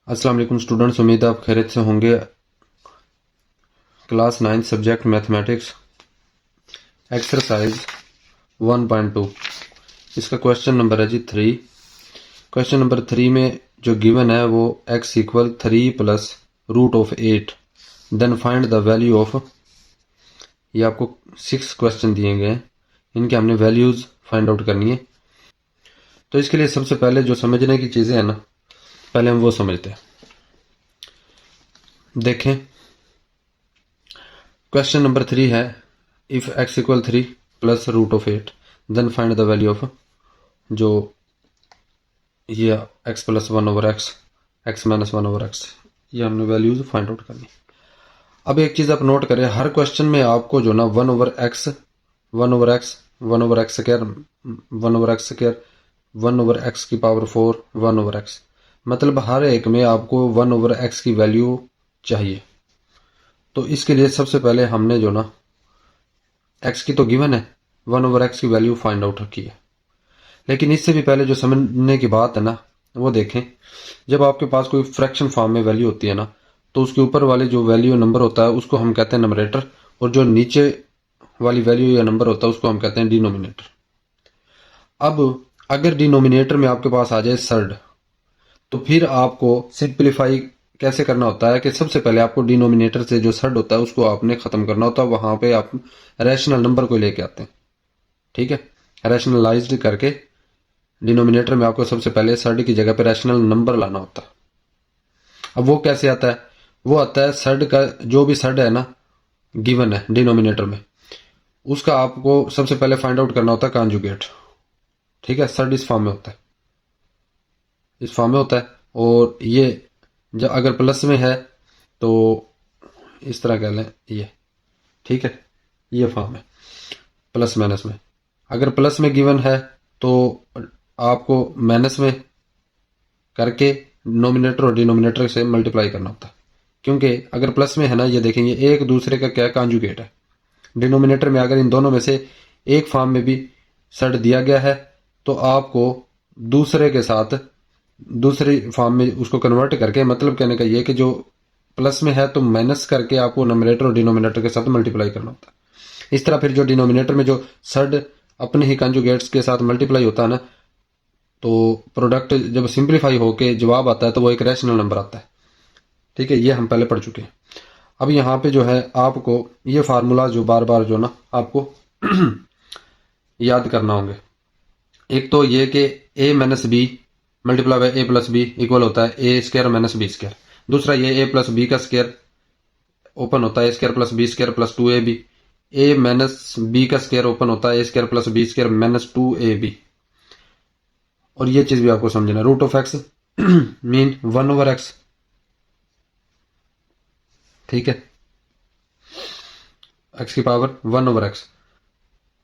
अस्सलाम वालेकुम स्टूडेंट्स, उम्मीद है आप खैरियत से होंगे। क्लास 9 सब्जेक्ट मैथमेटिक्स एक्सरसाइज 1.2 इसका क्वेश्चन नंबर है जी 3। क्वेश्चन नंबर 3 में जो गिवन है वो x equal 3 plus root of 8 then find the value of. ये आपको 6 क्वेश्चन दिए गए हैं, इनके हमने वैल्यूज फाइंड आउट करनी है। तो इसके लिए सबसे पहले जो समझने की चीजें हैं ना, पहले हम वो समझते हैं। देखें, क्वेश्चन नंबर 3 है if x equal 3 plus root of 8 then find the value of. जो ये x plus 1 over x, x minus 1 over x, ये हमने वैल्यूज फाइंड आउट करनी। अब एक चीज आप नोट करें, हर क्वेश्चन में आपको जो ना 1 over x 1 over x 1 over x square 1 over x square 1 over x की पावर 4 1 ओवर x, मतलब हर एक में आपको 1 ओवर x की वैल्यू चाहिए। तो इसके लिए सबसे पहले हमने जो ना x की तो गिवन है 1 ओवर x की वैल्यू फाइंड आउट रखी है, लेकिन इससे भी पहले जो समझने की बात है ना वो देखें। जब आपके पास कोई फ्रैक्शन फॉर्म में वैल्यू होती है ना, तो उसके ऊपर वाले जो वैल्यू नंबर होता है उसको हम कहते हैं नंबरेटर, और जो नीचे वाली वैल्यू या नंबर होता है उसको हम कहते हैं डिनोमिनेटर। अब अगर डिनोमिनेटर में आपके पास आ जाए सर्ड, तो फिर आपको सिंप्लीफाई कैसे करना होता है कि सबसे पहले आपको डिनोमिनेटर से जो सर्ड होता है उसको आपने खत्म करना होता है। वहां पे आप रैशनल नंबर को लेके आते हैं, ठीक है, रैशनलाइज्ड करके डिनोमिनेटर में आपको सबसे पहले सर्ड की जगह पे रैशनल नंबर लाना होता है। अब वो कैसे आता है? वो आता है सर्ड का, जो भी सर्ड है ना गिवन है डिनोमिनेटर में, उसका आपको सबसे पहले फाइंड आउट करना होता है कॉन्जुगेट, ठीक है। सर्ड इस फॉर्म में होता है, इस फॉर्म में होता है, और ये जब अगर प्लस में है तो इस तरह कह लें ये, ठीक है, ये फॉर्म है प्लस माइनस में। अगर प्लस में गिवन है तो आपको माइनस में करके नोमिनेटर और डिनोमिनेटर से मल्टीप्लाई करना होता है, क्योंकि अगर प्लस में है ना, ये देखेंगे एक दूसरे का क्या कॉन्जुगेट है। डिनोमिनेटर में अगर इन दोनों में से एक फॉर्म में भी सर्ड दिया गया है तो आपको दूसरे के साथ दूसरी फॉर्म में उसको कन्वर्ट करके, मतलब कहने का ये कि जो प्लस में है तो माइनस करके आपको नंबरेटर और डिनोमिनेटर के साथ मल्टीप्लाई करना होता है। इस तरह फिर जो डिनोमिनेटर में जो सर्ड अपने ही कॉन्जुगेट्स के साथ मल्टीप्लाई होता है ना, तो प्रोडक्ट जब सिंप्लीफाई होके जवाब आता है तो वो एक रैशनल नंबर आता है, ठीक है। ये हम पहले पढ़ चुके हैं। अब यहाँ पे जो है आपको ये फार्मूला जो बार बार जो ना आपको याद करना होंगे। एक तो ये कि a minus B multiply by a plus B equal होता है A square minus B square. दूसरा ये a प्लस बी का स्क्वायर ओपन होता है A square plus B square plus 2ab। a minus B का स्क्वायर ओपन होता है A square plus B square minus 2ab। और ये चीज भी आपको समझना, root of x mean 1 over x, ठीक है, एक्स की पावर 1 ओवर एक्स।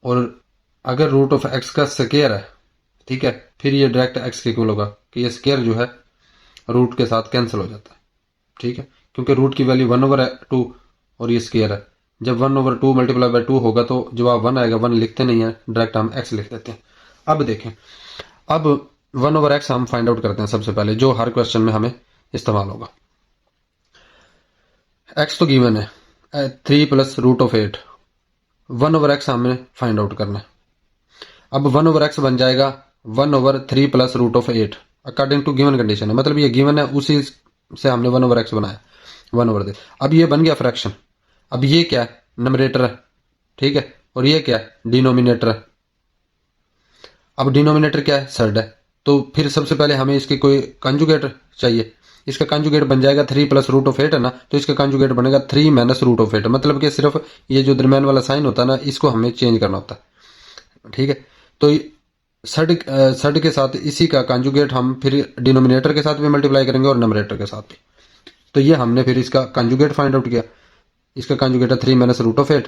और अगर रूट ऑफ एक्स का स्क्वायर है, ठीक है, फिर ये डायरेक्ट एक्स के इक्वल होगा कि ये स्क्वायर जो है रूट के साथ कैंसिल हो जाता है, ठीक है, क्योंकि रूट की वैल्यू 1 ओवर 2 और ये स्क्वायर है। जब 1 ओवर 2 मल्टीप्लाई बाय 2 होगा तो जवाब 1 आएगा। 1 लिखते नहीं है, डायरेक्ट हम एक्स लिख देते हैं। अब देखें, अब 1 ओवर एक्स हम फाइंड आउट करते हैं सबसे पहले, जो हर क्वेश्चन में हमें इस्तेमाल होगा। एक्स तो गिवन है 3 plus root of 8, 1 over X हमें फाइंड आउट करना है। अब 1 ओवर एक्स बन जाएगा 1 over 3 plus root of 8 according to given condition है, मतलब ये गिवन है उसी से हमने 1 ओवर एक्स बनाया 1 ओवर दे। अब ये बन गया फ्रैक्शन। अब ये क्या है? नंबरेटर है, ठीक है, और ये क्या है? डिनोमिनेटर है। अब डिनोमिनेटर क्या है? सर्ड है। तो फिर सबसे पहले हमें इसके कोई कंजुगेट चाहिए। इसका कंजुगेट बन जाएगा 3 प्लस रूट ऑफ 8 है ना, तो इसका कंजुगेट बनेगा 3 माइनस रूट ऑफ 8, मतलब कि सिर्फ ये जो दरमियान वाला साइन होता है ना, इसको हमें चेंज करना होता है, ठीक है। तो सर्ड के साथ इसी का कंजुगेट हम फिर डिनोमिनेटर के साथ भी मल्टीप्लाई करेंगे और नंबरेटर के साथ भी। तो ये हमने फिर इसका कंजुगेट फाइंड आउट किया। इसका कंजुगेट है 3 माइनस रूट ऑफ 8,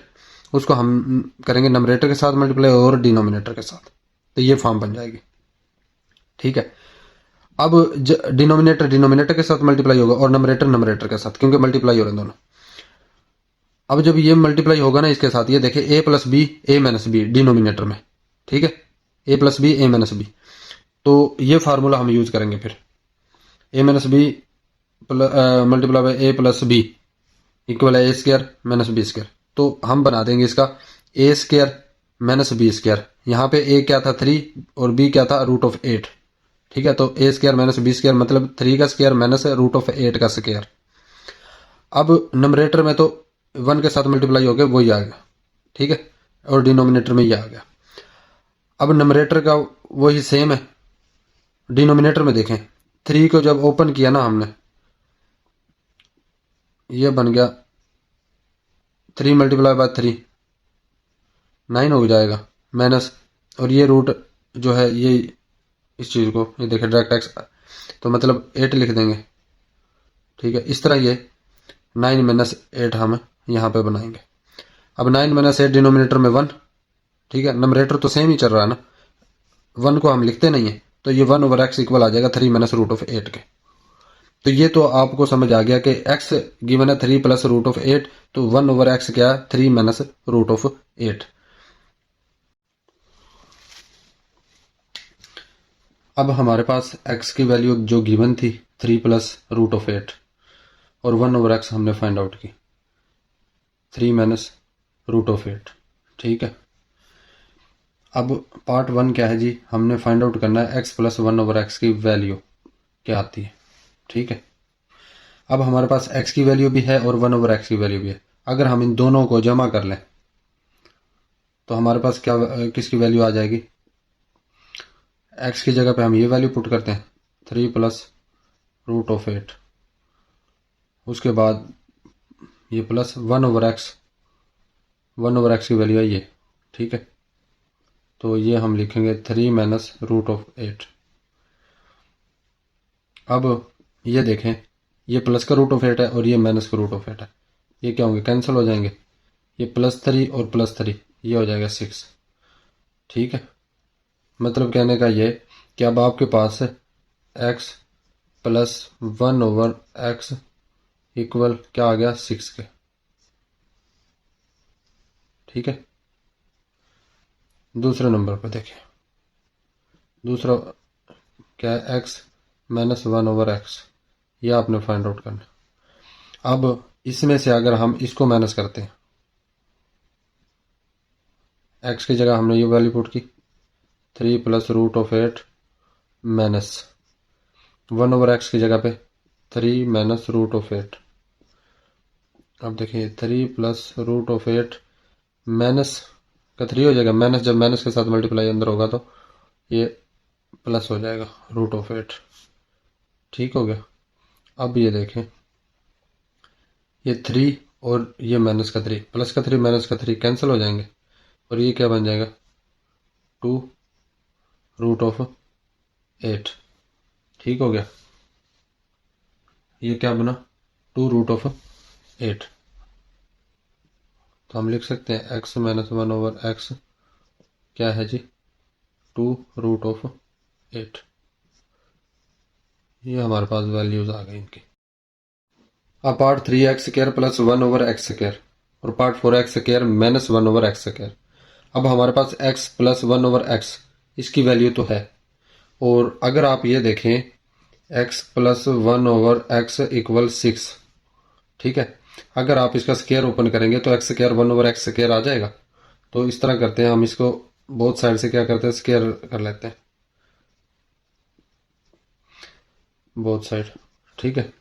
उसको हम करेंगे नंबरेटर के साथ मल्टीप्लाई और डिनोमिनेटर के साथ, तो ये फॉर्म बन जाएगी, ठीक है। अब डिनोमिनेटर डिनोमिनेटर के साथ मल्टीप्लाई होगा और नंबरेटर नंबरेटर के साथ, क्योंकि मल्टीप्लाई हो रहे हैं दोनों। अब जब ये मल्टीप्लाई होगा ना इसके साथ, ये देखिए A plus B A minus B denominator में, ठीक है, A plus B A minus B, तो ये फार्मूला हम यूज करेंगे फिर। A minus B multiply by A plus B equal है A square minus B square. तो हम बना देंगे इसका A square minus B square. यहाँ पे ए क्या था 3 और बी क्या था रूट ऑफ 8। ठीक है, तो ए स्क्वायर माइनस बी स्क्वायर मतलब 3 का स्क्वायर माइनस रूट ऑफ 8 का स्क्वायर। अब नंबरेटर में तो 1 के साथ मल्टीप्लाई हो गया वही आ गया। ठीक है, और डिनोमिनेटर में ये आ गया। अब नंबरेटर का वही सेम है। डिनोमिनेटर में देखें 3 को जब ओपन किया ना हमने, ये बन गया 3 मल्टीप्लाई बाय 3 9 हो जाएगा माइनस, और ये रूट जो है ये इस चीज़ को ये देखें डायरेक्ट एक्स तो मतलब 8 लिख देंगे। ठीक है, इस तरह ये 9 माइनस 8 हम यहाँ पे बनाएंगे। अब 9 माइनस 8 डिनोमिनेटर में 1। ठीक है, नंबरेटर तो सेम ही चल रहा है ना, 1 को हम लिखते नहीं है तो ये 1 ओवर एक्स इक्वल आ जाएगा 3 माइनस रूट ऑफ 8 के। तो ये तो आपको समझ आ गया कि x गिवन है 3 प्लस रूट ऑफ 8, तो 1 ओवर एक्स क्या है 3 माइनस रूट ऑफ 8। अब हमारे पास x की वैल्यू जो गिवन थी 3 प्लस रूट ऑफ 8 और 1 ओवर एक्स हमने फाइंड आउट की 3 माइनस रूट ऑफ 8। ठीक है, अब पार्ट 1 क्या है जी, हमने फाइंड आउट करना है x प्लस 1 ओवर एक्स की वैल्यू क्या आती है। ठीक है, अब हमारे पास x की वैल्यू भी है और 1 ओवर एक्स की वैल्यू भी है। अगर हम इन दोनों को जमा कर लें तो हमारे पास क्या किसकी वैल्यू आ जाएगी, x की जगह पे हम ये वैल्यू पुट करते हैं 3 प्लस रूट ऑफ 8, उसके बाद ये plus 1 over x, 1 over X की वैल्यू है ये। ठीक है, तो ये हम लिखेंगे 3 माइनस रूट ऑफ 8। अब ये देखें ये प्लस का रूट ऑफ 8 है और ये माइनस का रूट ऑफ 8 है, ये क्या होंगे कैंसिल हो जाएंगे। ये प्लस 3 और प्लस 3 ये हो जाएगा 6। ठीक है, मतलब कहने का ये कि अब आपके पास x plus 1 over x equal क्या आ गया 6 के। ठीक है, दूसरे नंबर पर देखिए, दूसरा क्या है x माइनस 1 ओवर एक्स, ये आपने फाइंड आउट करना। अब इसमें से अगर हम इसको माइनस करते हैं, x की जगह हमने ये वैल्यू पुट की 3 plus root of 8 minus 1 over X की जगह पे 3 माइनस रूट ऑफ 8। अब देखिए 3 प्लस रूट ऑफ 8 माइनस का 3 हो जाएगा, माइनस जब माइनस के साथ मल्टीप्लाई अंदर होगा तो ये प्लस हो जाएगा रूट ऑफ 8। ठीक हो गया। अब ये देखें ये 3 और ये माइनस का 3, प्लस का 3 माइनस का 3 कैंसिल हो जाएंगे और ये क्या बन जाएगा 2 रूट ऑफ 8। ठीक हो गया, ये क्या बना 2 रूट ऑफ 8। तो हम लिख सकते हैं x माइनस 1 ओवर एक्स क्या है जी 2 रूट ऑफ 8। ये हमारे पास वैल्यूज आ गई इनकी। अब part 3x square plus 1 over x square और part 4x square minus 1 over x square. अब हमारे पास x प्लस 1 ओवर एक्स इसकी वैल्यू तो है, और अगर आप ये देखें x plus 1 over x equal 6। ठीक है, अगर आप इसका स्क्वायर ओपन करेंगे तो x square 1 over x square आ जाएगा। तो इस तरह करते हैं हम इसको बोथ साइड से क्या करते हैं स्क्वायर कर लेते हैं बोथ साइड। ठीक है,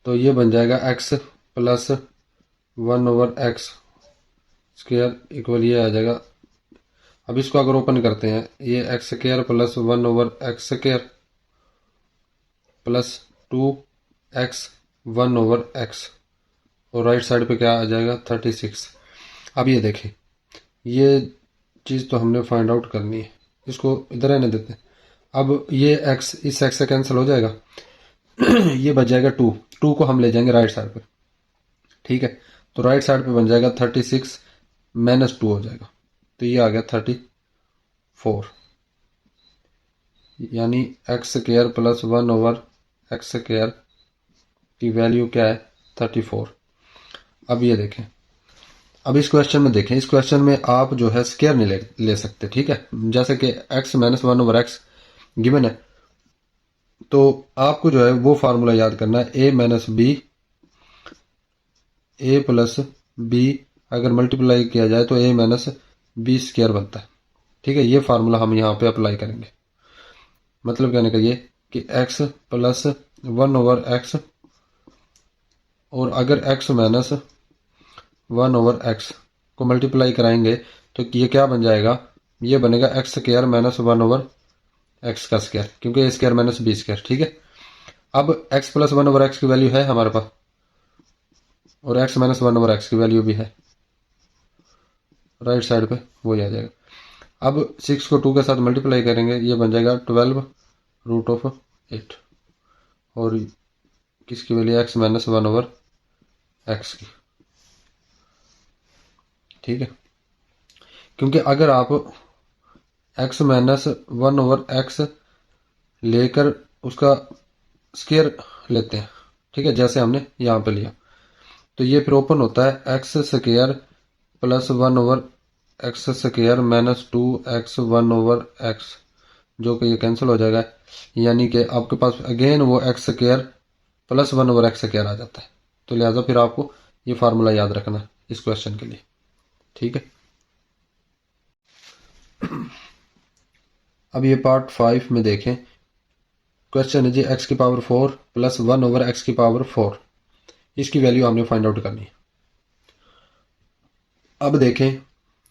तो ये बन जाएगा x plus 1 over x square equal ये आ जाएगा। अब इसको अगर ओपन करते हैं ये x square plus 1 over x square plus 2x 1 over x और राइट साइड पे क्या आ जाएगा 36। अब ये देखें ये चीज़ तो हमने फाइंड आउट करनी है, इसको इधर रहने देते हैं। अब ये x इस x से कैंसिल हो जाएगा ये बच जाएगा 2 को हम ले जाएंगे राइट साइड पे। ठीक है, तो राइट साइड पे बन जाएगा 36 माइनस 2 हो जाएगा, तो ये आ गया 34, यानी x square plus 1 over x square की वैल्यू क्या है 34। अब ये देखें, अब इस क्वेश्चन में देखें, इस क्वेश्चन में आप जो है स्क्वायर नहीं ले सकते। ठीक है, जैसे कि x minus 1 over x given है तो आपको जो है वो फार्मूला याद करना है, ए माइनस बी, ए प्लस बी अगर मल्टीप्लाई किया जाए तो ए माइनस बी स्क्वायर बनता है। ठीक है, ये फार्मूला हम यहाँ पे अप्लाई करेंगे। मतलब कहने का ये कि x प्लस 1/x, और अगर x माइनस 1/x को मल्टीप्लाई कराएंगे तो ये क्या बन जाएगा, ये बनेगा एक्स स्क्वायर माइनस 1/x का स्क्वायर, क्योंकि ए स्क्वायर माइनस बी स्क्वायर। ठीक है, अब x प्लस 1/x की वैल्यू है हमारे पास, और x माइनस 1/x की वैल्यू भी है, राइट साइड पे वही आ जाएगा। अब 6 को 2 के साथ मल्टीप्लाई करेंगे, ये बन जाएगा 12√8, और किसकी वैल्यू x माइनस 1/x की। ठीक है, क्योंकि अगर आप x माइनस 1/x लेकर उसका स्क्वायर लेते हैं, ठीक है, जैसे हमने यहाँ पे लिया, तो ये फिर ओपन होता है x square plus 1/x square minus 2x 1/x, जो कि ये कैंसिल हो जाएगा, यानी कि आपके पास अगेन वो x square plus 1/x square आ जाता है। तो लिहाजा फिर आपको ये फार्मूला याद रखना है इस क्वेश्चन के लिए। ठीक है, अब ये पार्ट 5 में देखें। क्वेश्चन है जी x की पावर 4 प्लस 1/x की पावर 4, इसकी वैल्यू हमने फाइंड आउट करनी है। अब देखें,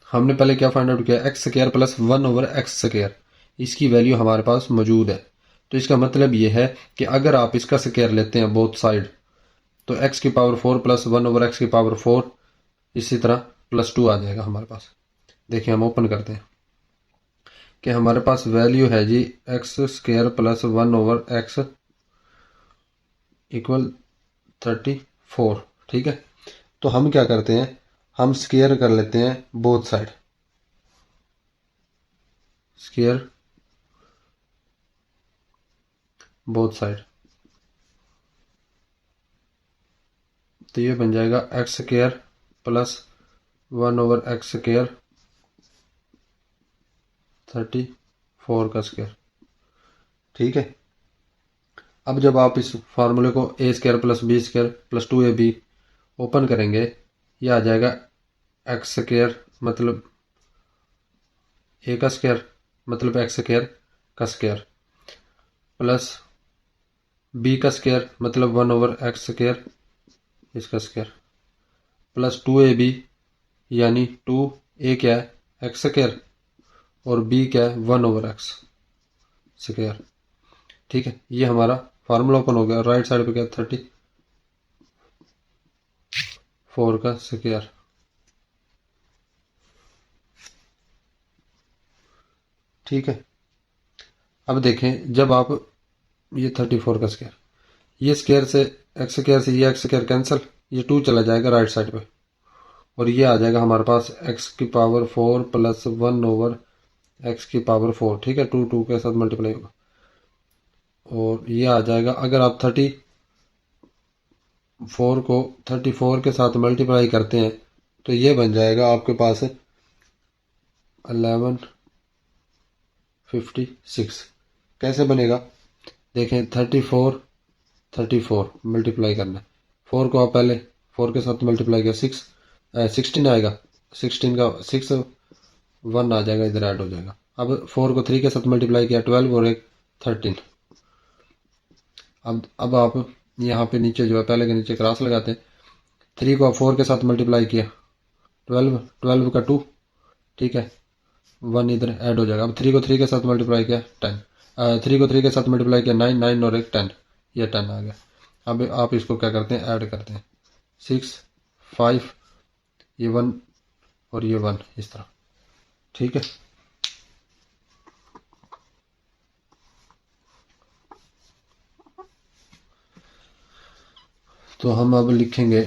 हमने पहले क्या फाइंड आउट किया, x square plus 1/x square, इसकी वैल्यू हमारे पास मौजूद है। तो इसका मतलब ये है कि अगर आप इसका स्क्वायर लेते हैं बोथ साइड, तो x की पावर 4 प्लस 1/x की पावर 4, इसी तरह प्लस 2 आ जाएगा हमारे पास। देखिए हम ओपन करते हैं कि हमारे पास वैल्यू है जी x square plus 1/x equal 34। ठीक है, तो हम क्या करते हैं, हम स्क्वायर कर लेते हैं both side, square both side, तो ये बन जाएगा x square plus 1/x square 34 का स्क्वायर। ठीक है, अब जब आप इस फार्मूले को A square plus B square plus 2ab open करेंगे, ये आ जाएगा एक्स स्क्वायर मतलब ए का स्क्वायर मतलब एक्स स्क्वायर का स्क्वायर, प्लस बी का स्क्वायर मतलब 1/x स्क्वायर इसका स्क्वायर, प्लस 2ab यानी 2a क्या है एक्स स्क्वायर, और b क्या है 1/x स्क्वायर। ठीक है, ये हमारा फार्मूला ओपन हो गया। राइट साइड पे क्या 34 का स्क्वायर। ठीक है, अब देखें, जब आप ये 34 का स्क्वायर, ये स्क्वायर से एक्स स्क्वायर से ये एक्स स्क्वायर कैंसिल, ये 2 चला जाएगा राइट साइड पे, और ये आ जाएगा हमारे पास x की पावर 4 प्लस 1/x की पावर 4। ठीक है, 2 2 के साथ मल्टीप्लाई होगा, और ये आ जाएगा, अगर आप 34 को 34 के साथ मल्टीप्लाई करते हैं तो ये बन जाएगा आपके पास 1156। कैसे बनेगा, देखें 34 मल्टीप्लाई करना है, 4 को आप पहले 4 के साथ मल्टीप्लाई किया 16 आएगा, 16 का 6 1 आ जाएगा, इधर ऐड हो जाएगा। अब 4 को 3 के साथ मल्टीप्लाई किया 12 और 1 13। अब आप यहाँ पे नीचे जो है पहले के नीचे क्रॉस लगाते हैं, 3 को आप 4 के साथ मल्टीप्लाई किया 12 का 2, ठीक है, 1 इधर ऐड हो जाएगा। अब 3 को 3 के साथ मल्टीप्लाई किया 10, 3 को 3 के साथ मल्टीप्लाई किया 9 9 और 1 10, ये 10 आ गया। अब आप इसको क्या करते हैं, ऐड करते हैं 6 5, ये 1 और ये 1 इस तरह। ठीक है, तो हम अब लिखेंगे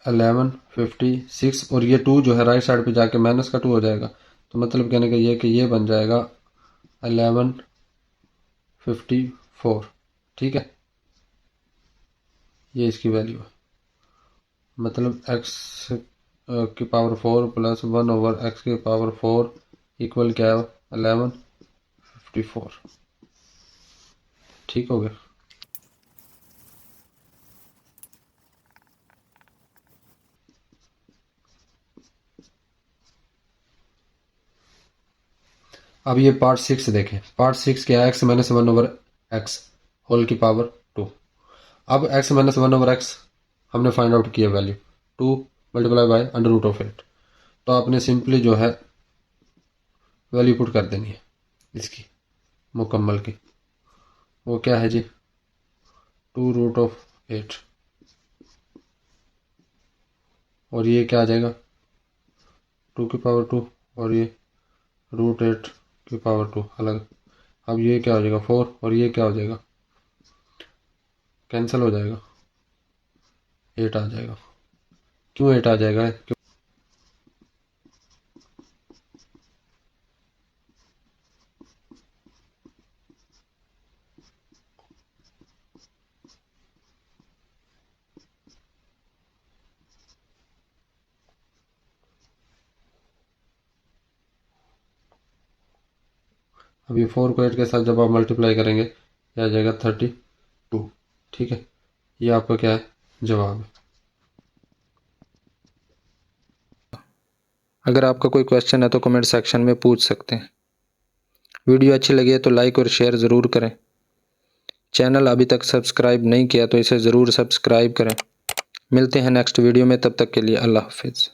1156, और ये 2 जो है राइट साइड पे जाके माइनस का 2 हो जाएगा, तो मतलब कहने का ये कि ये बन जाएगा 1154। ठीक है, ये इसकी वैल्यू है, मतलब x की पावर 4 प्लस 1/x की पावर 4 इक्वल क्या है 54। ठीक हो गया। अब ये पार्ट 6 देखें। पार्ट 6 क्या है? x माइनस 1/x होल की पावर 2। अब x माइनस 1/x हमने फाइंड आउट किया value 2 multiply by under root of 8। तो आपने सिंपली जो है वैल्यू पुट कर देनी है इसकी मुकम्मल की। वो क्या है जी? 2√8 और ये क्या आ जाएगा? 2 की पावर 2 और ये √8 की पावर 2 अलग। अब ये क्या हो जाएगा? 4 और ये क्या हो जाएगा? कैंसिल हो जाएगा, 8 आ जाएगा। क्यों 8 आ जाएगा? अब ये 4 को 8 के साथ जब आप मल्टीप्लाई करेंगे ये आ जाएगा 32। ठीक है, ये आपका क्या है? जवाब है। अगर आपका कोई क्वेश्चन है तो कमेंट सेक्शन में पूछ सकते हैं। वीडियो अच्छी लगी है तो लाइक और शेयर ज़रूर करें। चैनल अभी तक सब्सक्राइब नहीं किया तो इसे ज़रूर सब्सक्राइब करें। मिलते हैं नेक्स्ट वीडियो में, तब तक के लिए अल्लाह हाफिज़।